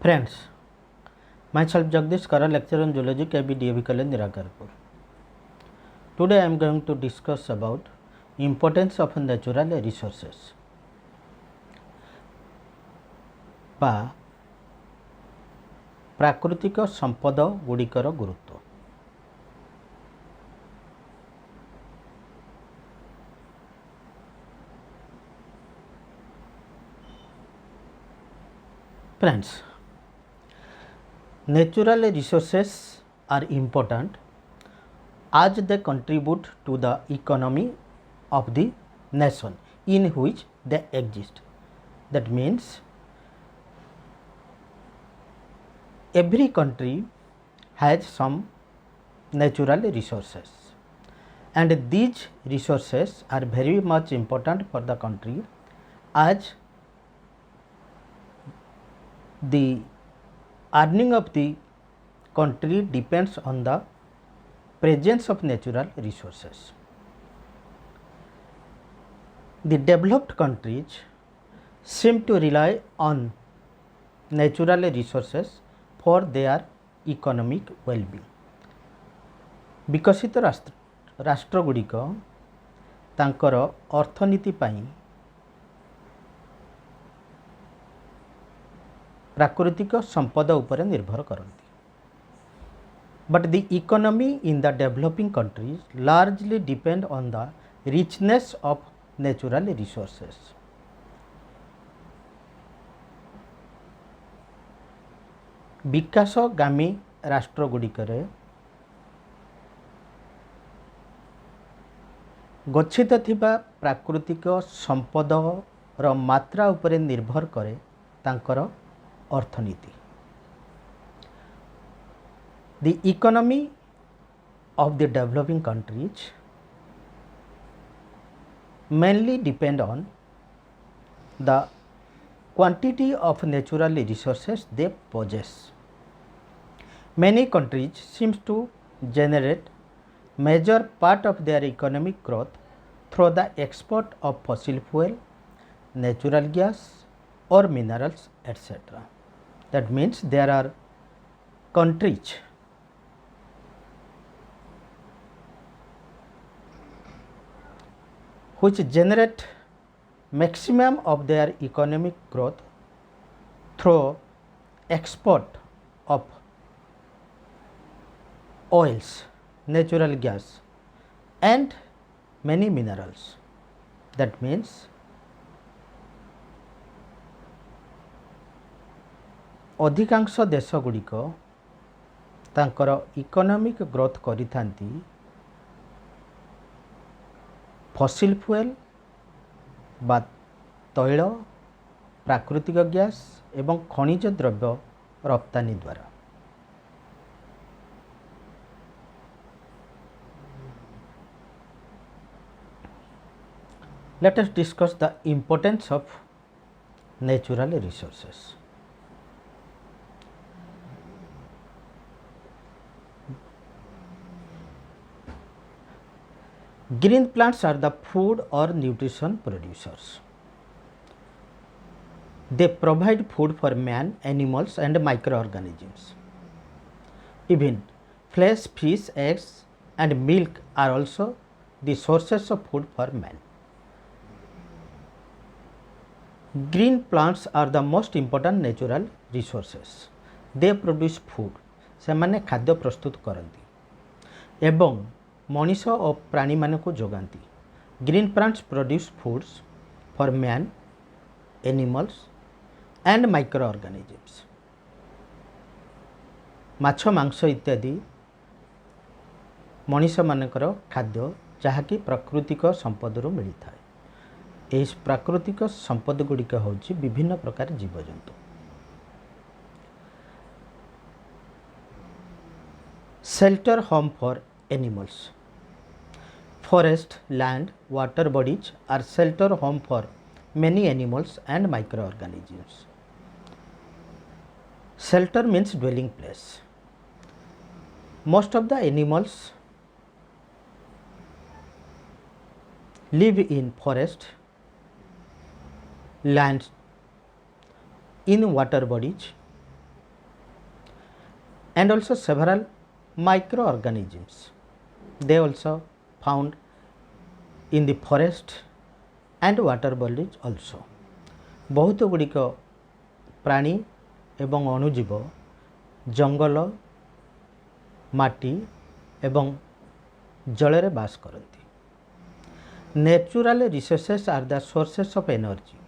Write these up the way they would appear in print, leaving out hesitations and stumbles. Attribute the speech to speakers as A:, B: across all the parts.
A: Friends, myself Jagdish Kara, lecturer in zoology, KB DAV College, Nirakarpur. Today I am going to discuss about importance of natural resources ବା ପ୍ରାକୃତିକ ସମ୍ପଦ ଗୁଡ଼ିକର ଗୁରୁତ୍ୱ। Friends, natural resources are important as they contribute to the economy of the nation in which they exist. That means every country has some natural resources, and these resources are very much important for the country as the earning of the country depends on the presence of natural resources. The developed countries seem to rely on natural resources for their economic well-being. विकसित राष्ट्र गुड़िक तांकर अर्थनीति पाई प्राकृतिक संपद उपर निर्भर करती, but the economy in the developing countries largely depend on the richness of natural resources. विकासगामी राष्ट्र गुड़िकरे गच्छित थिबा प्राकृतिक संपदर मात्रा उपरे निर्भर करे तांकर अर्थनीति. The economy of the developing countries mainly depend on the quantity of natural resources they possess. Many countries seems to generate major part of their economic growth through the export of fossil fuel, natural gas or minerals, etc. That means there are countries which generate maximum of their economic growth through export of oils, natural gas and many minerals. That means अधिकांश देश गुड़िक तांकर economic growth करिथांती फसिल fuel बा तैल, प्राकृतिक gas एवं खनिज द्रव्य रप्तानी द्वारा. Let us discuss the importance of natural resources. Green plants are the food or nutrition producers. They provide food for man, animals and microorganisms. Even flesh, fish, eggs and milk are also the sources of food for man. Green plants are the most important natural resources. They produce food. से माने खाद्य प्रस्तुत करती एवं मनीष और प्राणी मान को जोगाती. Green plants produce foods for man, animals and micro organisms. माछ, मांस इत्यादि मनीष मानकर खाद्य जहाँकि प्राकृतिक संपदरू मिलता है. इस प्राकृतिक संपद गुड़िक होची विभिन्न प्रकार जीवजंतु. Shelter home for animals. Forest, land, water bodies are shelter home for many animals and microorganisms. Shelter means dwelling place. Most of the animals live in forest, land, in water bodies and also several microorganisms. They also found in the forest and water bodies also. बहुत गुड़िक प्राणी एवं अणुजीव जंगल माटी एवं जल रे बास करती। Natural resources are the sources of energy.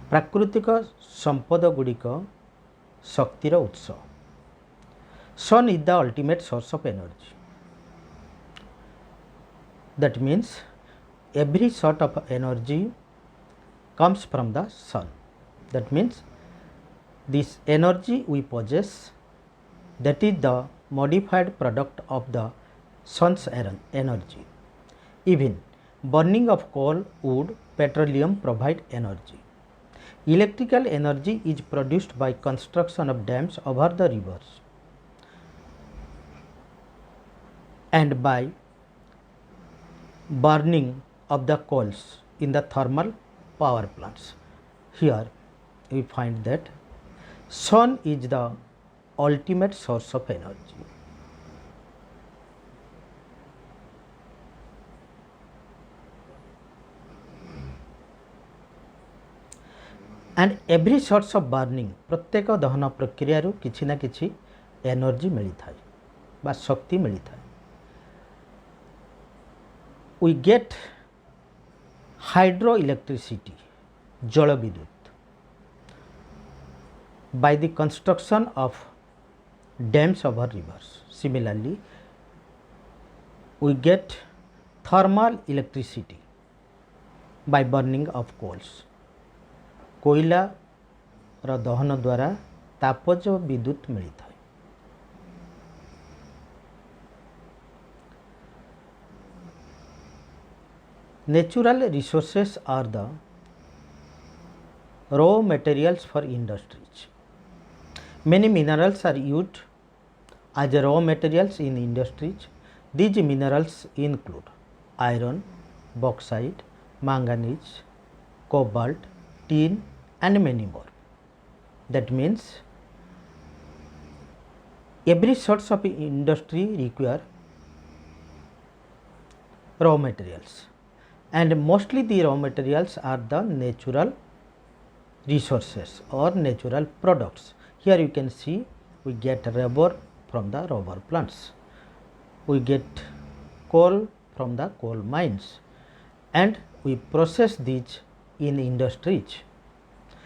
A: प्राकृतिक संपद गुड़िक शक्तिर उत्स। Sun is the ultimate source of energy. That means every sort of energy comes from the sun. That means this energy we possess, that is the modified product of the sun's energy. Even burning of coal, wood, petroleum provide energy. Electrical energy is produced by construction of dams over the rivers and by burning of the coals in the thermal power plants. Here we find that sun is the ultimate source of energy. And every source of burning, प्रत्येक दहन प्रक्रिया रू किछि ना किछि energy मिली थाए बा शक्ति मिली थाए. We get hydroelectricity, जल विद्युत, by the construction of dams over rivers. Similarly, we get thermal electricity by burning of coals. कोयला र दहन द्वारा तापज विद्युत मिली था. Natural resources are the raw materials for industries. Many minerals are used as raw materials in industries. These minerals include iron, bauxite, manganese, cobalt, tin and many more. That means every source of industry require raw materials, and mostly the raw materials are the natural resources or natural products. Here you can see we get rubber from the rubber plants, we get coal from the coal mines, and we process these in industries.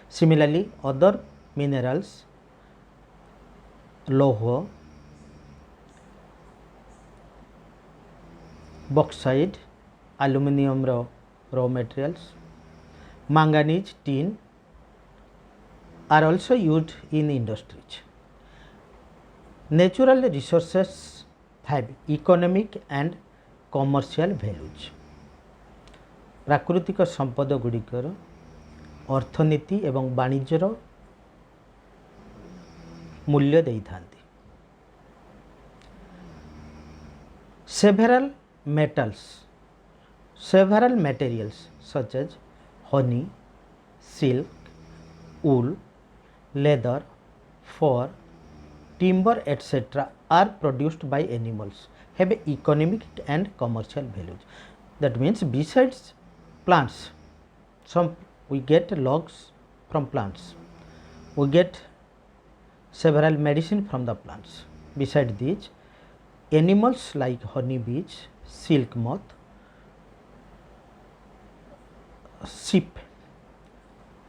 A: Similarly, other minerals, loha, bauxite, aluminium raw materials, manganese, tin are also used in industries. Natural resources have economic and commercial values. प्राकृतिक संपद गुड़िकर अर्थनीति एवं वाणिज्यर मूल्य देई थांती. Several metals, several materials such as honey, silk, wool, leather, fur, timber etc. are produced by animals, have economic and commercial values. That means besides plants, some we get logs from plants, we get several medicine from the plants. Beside these, animals like honey bees, silk moth, sheep,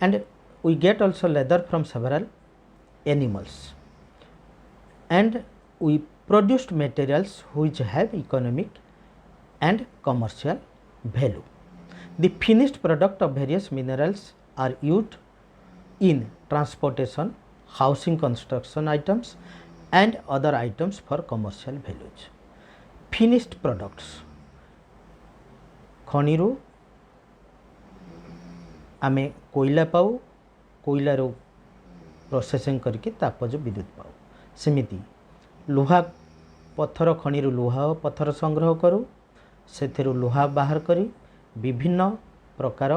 A: and we get also leather from several animals, and we produced materials which have economic and commercial value. The finished product of various minerals are used in transportation, housing construction items and other items for commercial values. Finished products, खनिरू आमे कोयला पाऊ, कोयला रो processing करके तापज विद्युत पाऊ. सेमिति लुहा पत्थर खनिरू लुहा पत्थर संग्रह करू, सेथिरु लुहा बाहर करी विभिन्न प्रकार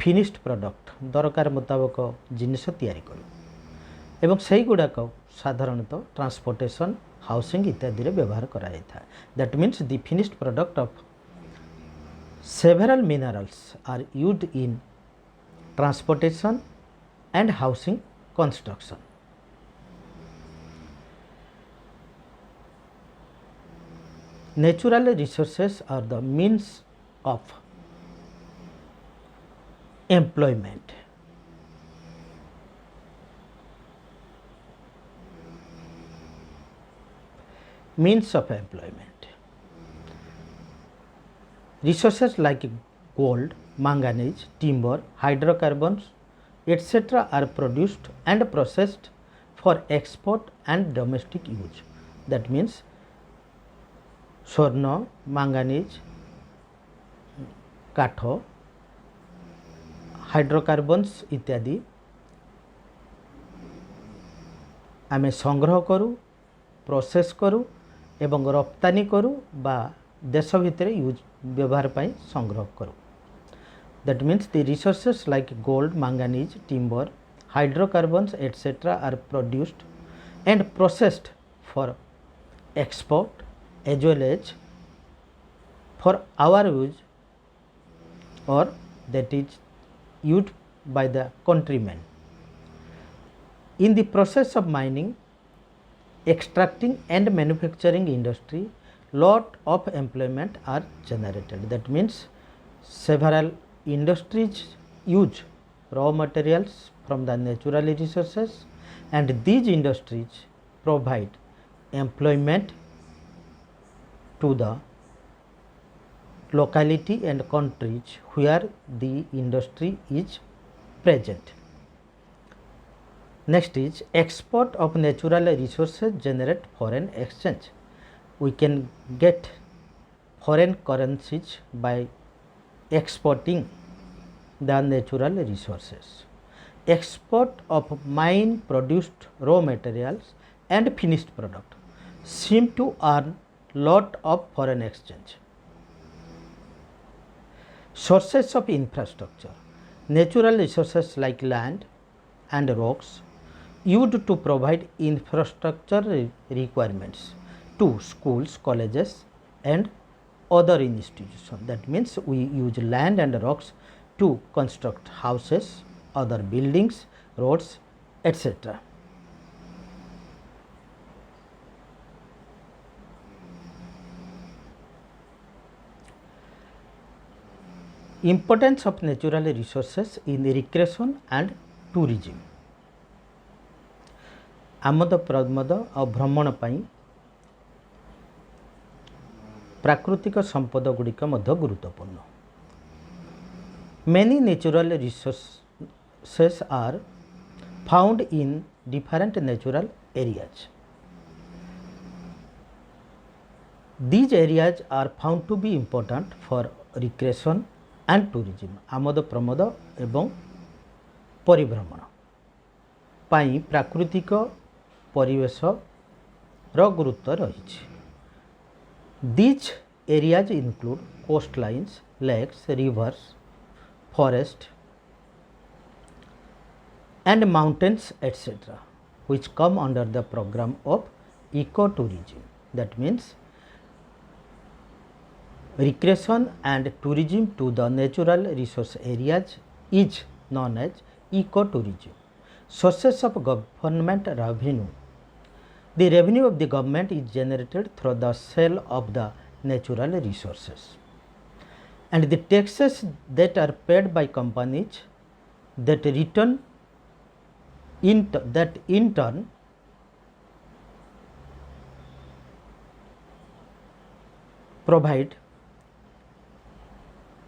A: फिनिश्ड प्रॉडक्ट दरकार मुताबक जिनिस तैयारी करूँ एवं सही गुड़ाक साधारणतः ट्रांसपोर्टेशन हाउसिंग इत्यादि व्यवहार कराई था। That means the finished product of several minerals are used in transportation and housing construction. Natural resources are the means of employment. Means of employment. Resources like gold, manganese, timber, hydrocarbons, etc. are produced and processed for export and domestic use. That means स्वर्ण, manganese, काठ, hydrocarbons इत्यादि आमे संग्रह करू, process करू एवं रप्तानी करू बा देश भितर यूज व्यवहार पाई संग्रह करू। That means the resources like gold, manganese, timber, hydrocarbons etc. are produced and processed for export as well as for our use or that is used by the countrymen. In the process of mining, extracting and manufacturing industry, lot of employment are generated. That means several industries use raw materials from the natural resources and these industries provide employment to the locality and countries where the industry is present. Next is export of natural resources generate foreign exchange. We can get foreign currencies by exporting the natural resources. Export of mine produced raw materials and finished product seem to earn lot of foreign exchange. Sources of infrastructure. Natural resources like land and rocks used to provide infrastructure requirements to schools, colleges and other institutions. That means we use land and rocks to construct houses, other buildings, roads, etc. Importance of natural resources in recreation and tourism. आमद प्रमोद और भ्रमण पाई प्राकृतिक संपद गुड़िक गुरुत्वपूर्ण. Many natural resources are found in different natural areas. These areas are found to be important for recreation and tourism. आमद प्रमोद एवं परिभ्रमण पाई प्राकृतिक परिवेश रो गुरुत्व रही. These areas include coastlines, lakes, rivers, forest and mountains etc. which come under the program of ecotourism. That means recreation and tourism to the natural resource areas is known as ecotourism. Sources of government revenue. The revenue of the government is generated through the sale of the natural resources, and the taxes that are paid by companies that return in turn provide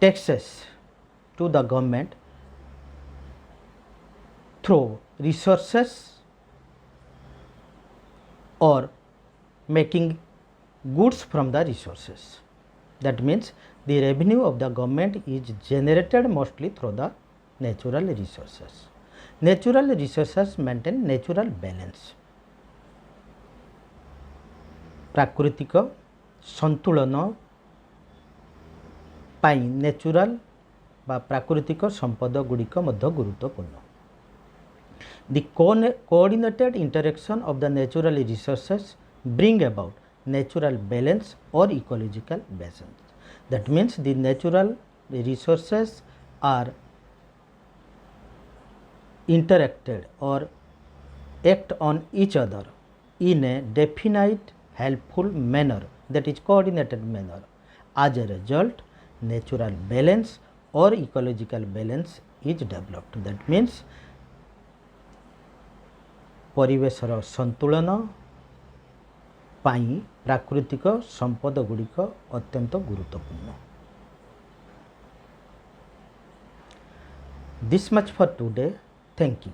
A: taxes to the government through resources or making goods from the resources. That means the revenue of the government is generated mostly through the natural resources. Natural resources maintain natural balance. प्राकृतिक संतुलन पाई natural बा प्राकृतिक संपद गुड़िक गुरुत्वपूर्ण। The coordinated interaction of the natural resources bring about natural balance or ecological balance. That means the natural resources are interacted or act on each other in a definite helpful manner, that is coordinated manner. As a result, natural balance or ecological balance is developed. That means परिवेशर संतुलन पाई प्राकृतिक संपद गुड़िक अत्यंत गुरुत्वपूर्ण। This much for today. Thank you.